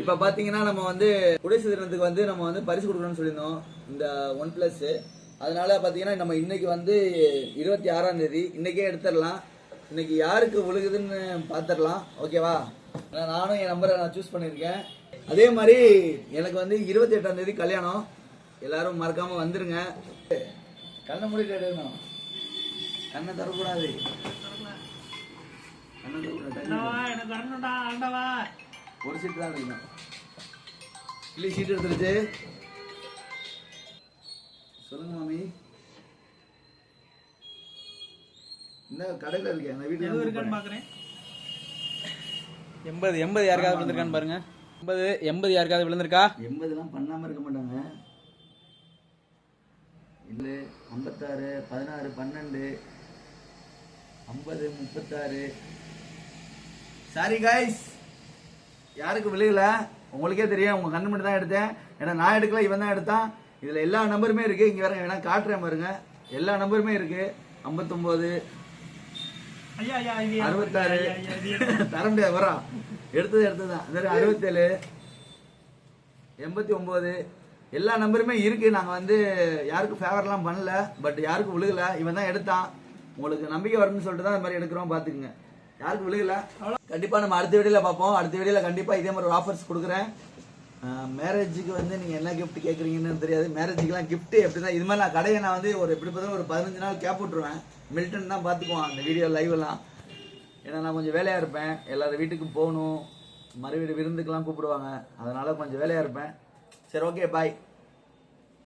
இப்ப பாத்தீங்கன்னா நம்ம வந்து குடிசை தினத்துக்கு வந்து நம்ம வந்து பரிசு கொடுக்கணும்னு சொல்லியிருந்தோம் இந்த OnePlus. அதனால பாத்தீங்கன்னா நம்ம இன்னைக்கு வந்து 26ஆம் தேதி இன்னைக்கே எடுத்துடலாம். இன்னைக்கு யாருக்கு விழுகுதுன்னு பாத்துடலாம். ஓகேவா? நானும் என் நம்பரை நான் சூஸ் பண்ணியிருக்கேன். அதே மாதிரி எனக்கு வந்து 28ஆம் தேதி கல்யாணம். எல்லாரும் மறக்காம வந்துருங்க. கண்ணை மூடிட்டு எடுக்கணும், கண்ணை தரக்கூடாது. ஒரு சீட்டு தான் எடுக்கணும். இல்லை சீட்டு எடுத்துருச்சு. சொல்லுங்க மாமி. இந்த கடையில் இருக்கேன், அந்த வீட்டுல இருக்கான்னு பாக்குறேன். 80 யாருக்காவது விழுந்திருக்கான்னு பாருங்க. 80 யாருக்காவது விழுந்திருக்கா? 80 பண்ணாம இருக்க மாட்டாங்க. இல்ல 56 16 12 50 36. சாரி கைஸ், யாருக்கு விழுகல உங்களுக்கே தெரியும். உங்க கண்ணு மட்டும் தான் எடுத்தேன். ஏன்னா நான் எடுக்கல, இவன் தான் எடுத்தான். இதுல எல்லா நம்பருமே இருக்கு. இங்க வேற வேணா காட்டுறேன் பாருங்க, எல்லா நம்பருமே இருக்கு. 59 66 தர முடியாது, வரா எடுத்ததுதான். 67 89 எல்லா நம்பருமே இருக்கு. நாங்க வந்து யாருக்கும் ஃபேவர்லாம் பண்ணல, பட் யாருக்கும் விழுகல. இவன் தான் எடுத்தான். உங்களுக்கு நம்பிக்கை வரும்னு சொல்லிட்டு தான் இந்த மாதிரி எடுக்கிறோம். பாத்துக்குங்க. யாருக்கும் விழுகல. கண்டிப்பா நம்ம அடுத்த வீடியோல பார்ப்போம். அடுத்த வீடியோல கண்டிப்பா இதே மாதிரி ஒரு ஆஃபர்ஸ் கொடுக்குறேன். மேரேஜுக்கு வந்து நீங்க என்ன கிஃப்ட் கேட்குறீங்கன்னு தெரியாது. மேரேஜுக்குலாம் கிஃப்ட் எப்படிதான் இது மாதிரி நான் கடையை நான் வந்து ஒரு எப்படி பார்த்தா ஒரு 15 நாள் கேப் விட்டுருவேன். மில்டன் தான் பார்த்துக்குவான் அந்த வீடியோ லைவ் எல்லாம். ஏன்னா நான் கொஞ்சம் வேலையா இருப்பேன், எல்லாரும் வீட்டுக்கு போகணும், மறுபடியும் விருந்துக்கெல்லாம் கூப்பிடுவாங்க, அதனால கொஞ்சம் வேலையா இருப்பேன். சரி, ஓகே, பாய்.